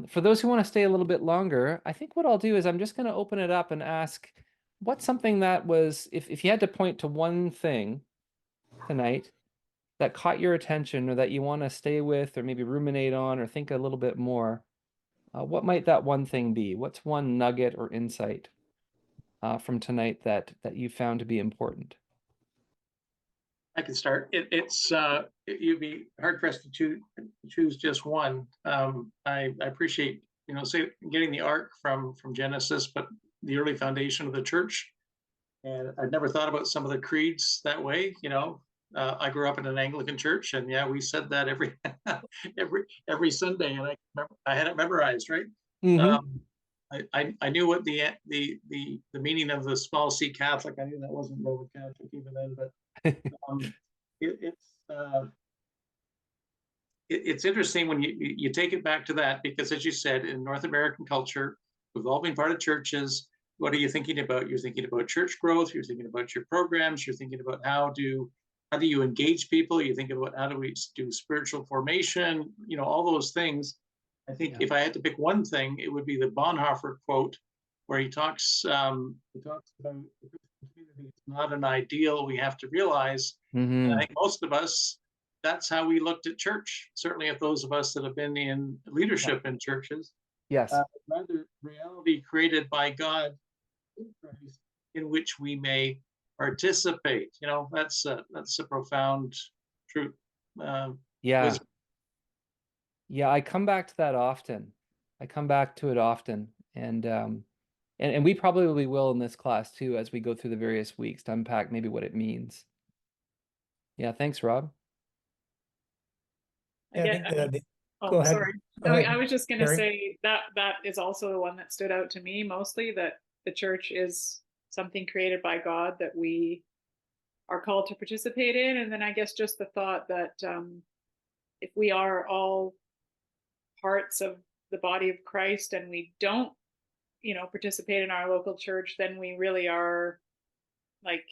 For those who want to stay a little bit longer, I think what I'll do is I'm just going to open it up and ask, what's something that was, if you had to point to one thing tonight that caught your attention or that you want to stay with or maybe ruminate on or think a little bit more, what might that one thing be? What's one nugget or insight from tonight that you found to be important? I can start. You'd be hard pressed to choose just one. I appreciate say getting the arc from Genesis, but the early foundation of the church. And I'd never thought about some of the creeds that way. I grew up in an Anglican church, and yeah, we said that every every Sunday, and I had it memorized, right? Hmm. Um, I knew what the meaning of the small C Catholic. I knew that wasn't Roman Catholic even then, but um, it, it's it's interesting when you take it back to that, because as you said, in North American culture, we've all been part of churches. What are you thinking about? You're thinking about church growth. You're thinking about your programs. You're thinking about how do you engage people. You think about how do we do spiritual formation. All those things. I think Yeah. if I had to pick one thing, it would be the Bonhoeffer quote, where he talks about the Christian community. It's not an ideal we have to realize. And I Hmm. think most of us, that's how we looked at church. Certainly, if those of us that have been in Yeah. leadership in churches, Yes. rather reality created by God in Christ, in which we may participate. That's a profound truth. Yeah. Wisdom. Yeah, I come back to that often. I come back to it often. And we probably will in this class too as we go through the various weeks to unpack maybe what it means. Yeah, thanks, Rob. I Yeah, I get, think I, go oh, ahead. sorry. Go I ahead, was just going to Gary. say that is also the one that stood out to me mostly, that the church is something created by God that we are called to participate in. And then I guess just the thought that if we are all parts of the body of Christ and we don't, participate in our local church, then we really are like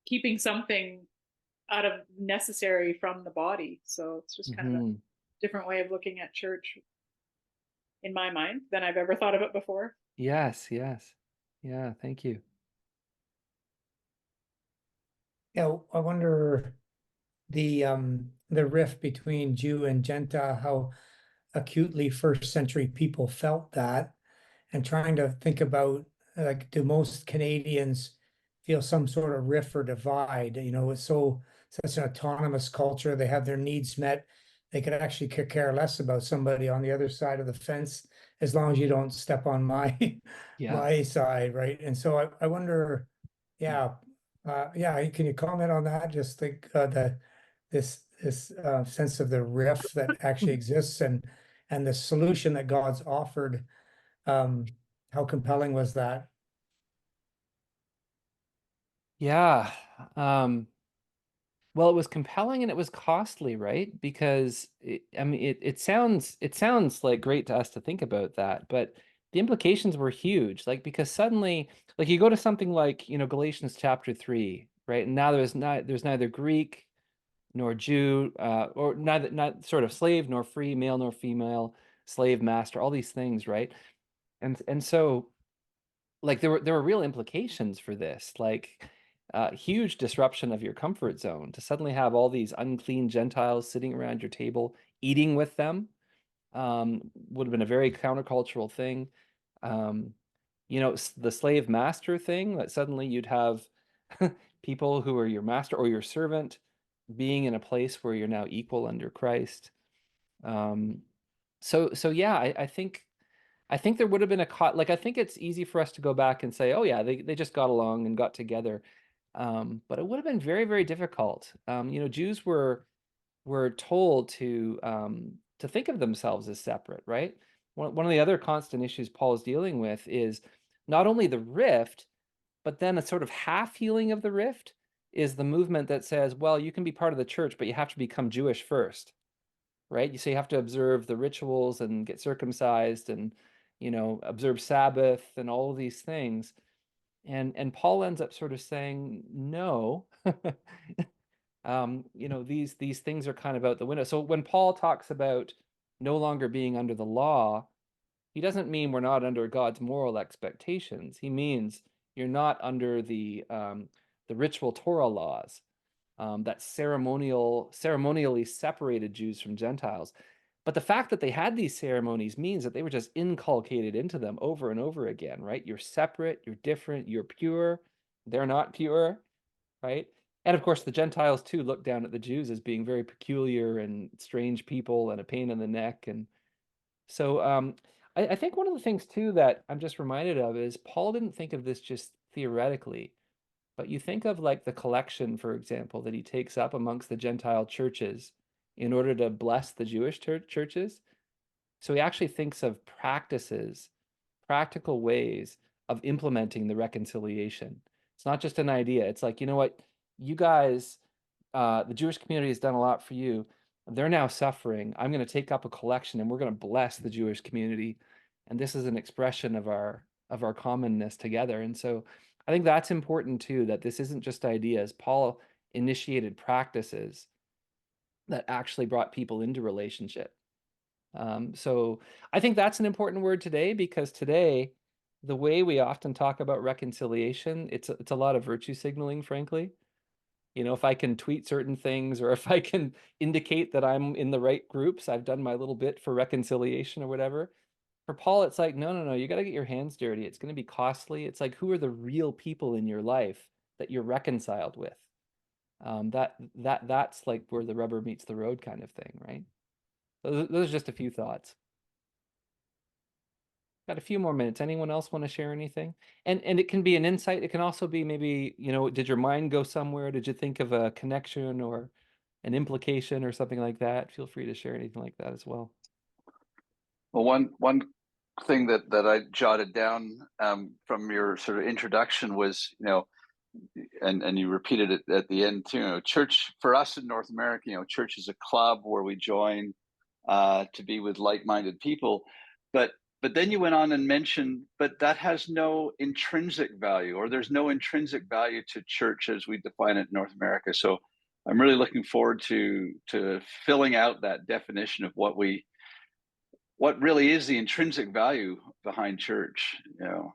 keeping something out of necessary from the body. So it's just kind of a Hmm. different way of looking at church in my mind than I've ever thought of it before. Yes, yes. Yeah, thank you. Yeah, I wonder the rift between Jew and Gentile, how acutely first century people felt that, and trying to think about, like, do most Canadians feel some sort of rift or divide? It's such an autonomous culture. They have their needs met. They could actually care less about somebody on the other side of the fence as long as you don't step on my Yeah. my side, right? And so I wonder, yeah, yeah. Can you comment on that? Just think this sense of the rift that actually exists, and the solution that God's offered. um, how compelling was that? Yeah. Well, it was compelling and it was costly, right? Because I mean, it sounds like great to us to think about that, but the implications were huge. Like because suddenly, like you go to something like, Galatians chapter 3, right? And now there's neither Greek nor Jew, or neither not sort of slave nor free, male nor female, slave, master, all these things, right? And so like there were real implications for this, like huge disruption of your comfort zone to suddenly have all these unclean Gentiles sitting around your table eating with them. Would have been a very countercultural thing. Um, the slave master thing, that suddenly you'd have people who are your master or your servant being in a place where you're now equal under Christ. Um, so yeah, I think there would have been like I think it's easy for us to go back and say, oh yeah, they just got along and got together. But it would have been very, very difficult. Jews were told to think of themselves as separate, right? One of the other constant issues Paul is dealing with is not only the rift, but then a sort of half healing of the rift is the movement that says, well, you can be part of the church, but you have to become Jewish first, right? You say you have to observe the rituals and get circumcised and observe Sabbath and all of these things. And Paul ends up sort of saying, no, these things are kind of out the window. So when Paul talks about no longer being under the law, he doesn't mean we're not under God's moral expectations. He means you're not under the ritual Torah laws that ceremonially separated Jews from Gentiles. But the fact that they had these ceremonies means that they were just inculcated into them over and over again, right? You're separate, you're different, you're pure, they're not pure, right? And of course, the Gentiles too look down at the Jews as being very peculiar and strange people and a pain in the neck. And so I think one of the things too that I'm just reminded of is Paul didn't think of this just theoretically, but you think of like the collection, for example, that he takes up amongst the Gentile churches in order to bless the Jewish churches. So he actually thinks of practices, practical ways of implementing the reconciliation. It's not just an idea. It's like, you know what, you guys, the Jewish community has done a lot for you. They're now suffering. I'm going to take up a collection and we're going to bless the Jewish community. And this is an expression of our commonness together. And so I think that's important too, that this isn't just ideas. Paul initiated practices that actually brought people into relationship. So I think that's an important word today, because today, the way we often talk about reconciliation, it's a lot of virtue signaling, frankly. You know, if I can tweet certain things, or if I can indicate that I'm in the right groups, I've done my little bit for reconciliation or whatever. For Paul, it's like, no, you got to get your hands dirty. It's going to be costly. It's like, who are the real people in your life that you're reconciled with? That's like where the rubber meets the road kind of thing, right? Those are just a few thoughts. Got a few more minutes. Anyone else want to share anything? And it can be an insight. It can also be maybe, you know, did your mind go somewhere? Did you think of a connection or an implication or something like that? Feel free to share anything like that as well. Well, one thing that I jotted down from your sort of introduction was, you know, and you repeated it at the end too. You know, church for us in North America, you know, church is a club where we join to be with like-minded people. But then you went on and mentioned, but that has no intrinsic value, or there's no intrinsic value to church as we define it in North America. So I'm really looking forward to filling out that definition of what really is the intrinsic value behind church, you know.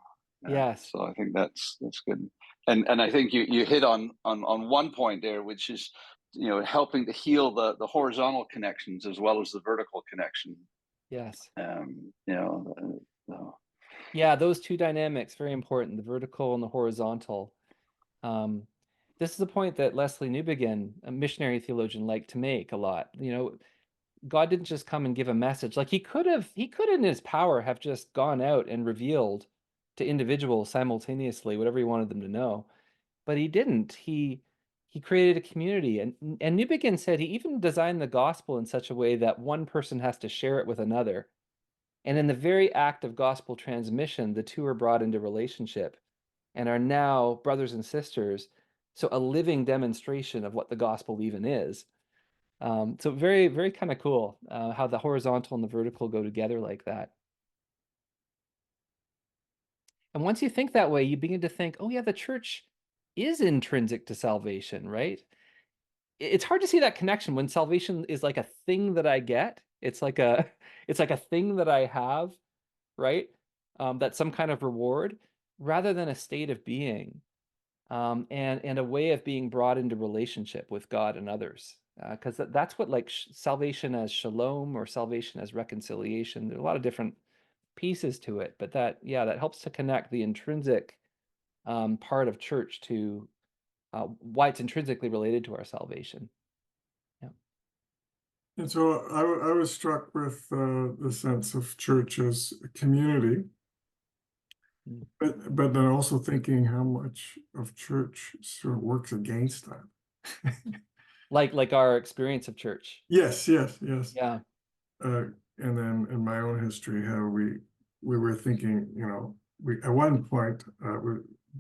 Yes. So I think that's good. And I think you hit on one point there, which is, you know, helping to heal the horizontal connections as well as the vertical connection. Yes. You know, Yeah, those two dynamics, very important, the vertical and the horizontal. This is a point that Lesslie Newbigin, a missionary theologian, liked to make a lot. You know, God didn't just come and give a message. Like he could in his power have just gone out and revealed to individuals simultaneously whatever he wanted them to know. But he didn't. He created a community. And Newbigin said he even designed the gospel in such a way that one person has to share it with another. And in the very act of gospel transmission, the two are brought into relationship and are now brothers and sisters. So a living demonstration of what the gospel even is. So very, very kind of cool how the horizontal and the vertical go together like that. And once you think that way, you begin to think, oh yeah, the church is intrinsic to salvation, right? It's hard to see that connection when salvation is like a thing that I get. It's like a thing that I have, right? That's some kind of reward rather than a state of being, and a way of being brought into relationship with God and others. Because that's what like salvation as shalom or salvation as reconciliation. There's a lot of different pieces to it, but that helps to connect the intrinsic part of church to why it's intrinsically related to our salvation. Yeah. And so I was struck with the sense of church as a community, but then also thinking how much of church sort of works against that. like our experience of church. Yes. Yeah. And then in my own history, how we were thinking, you know, we at one point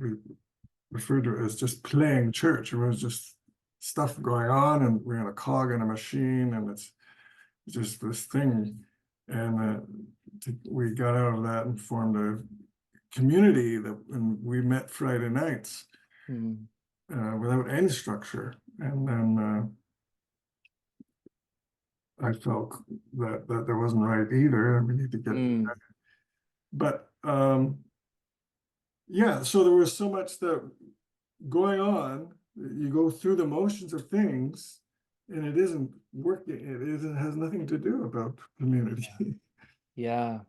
we referred to it as just playing church. It was just stuff going on, and we're in a cog in a machine, and it's just this thing. And we got out of that and formed a community and we met Friday nights without any structure. And then I felt that wasn't right either, and we need to get Mm. but yeah, so there was so much that going on. You go through the motions of things, and it isn't working. It has nothing to do about community. Yeah.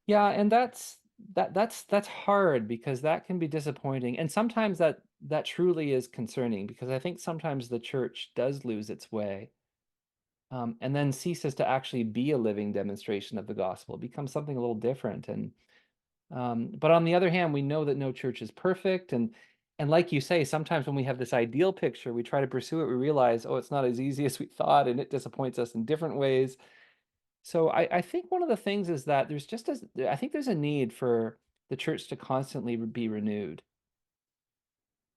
Yeah, and that's hard because that can be disappointing. And sometimes that truly is concerning because I think sometimes the church does lose its way. And then ceases to actually be a living demonstration of the gospel, becomes something a little different. And but on the other hand, we know that no church is perfect, and like you say, sometimes when we have this ideal picture, we try to pursue it, we realize, oh, it's not as easy as we thought, and it disappoints us in different ways. So I think one of the things is that I think there's a need for the church to constantly be renewed.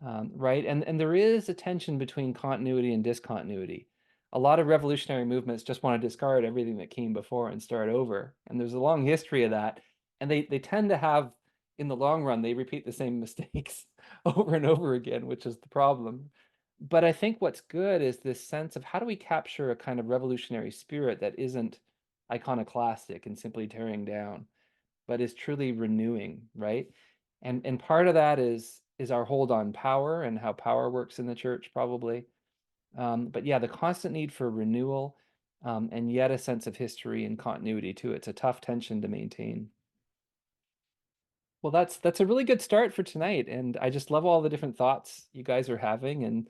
Right? And there is a tension between continuity and discontinuity. A lot of revolutionary movements just want to discard everything that came before and start over. And there's a long history of that. And they tend to have, in the long run, they repeat the same mistakes over and over again, which is the problem. But I think what's good is this sense of how do we capture a kind of revolutionary spirit that isn't iconoclastic and simply tearing down, but is truly renewing, right? And part of that is our hold on power and how power works in the church, probably. But yeah, the constant need for renewal, and yet a sense of history and continuity too. It's a tough tension to maintain. Well, that's a really good start for tonight, and I just love all the different thoughts you guys are having, and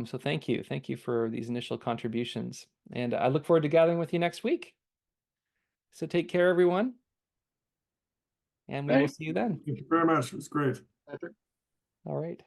so thank you for these initial contributions, and I look forward to gathering with you next week. So take care, everyone, and we will Thanks. see you then. Thank you very much. It was great. Patrick. All right.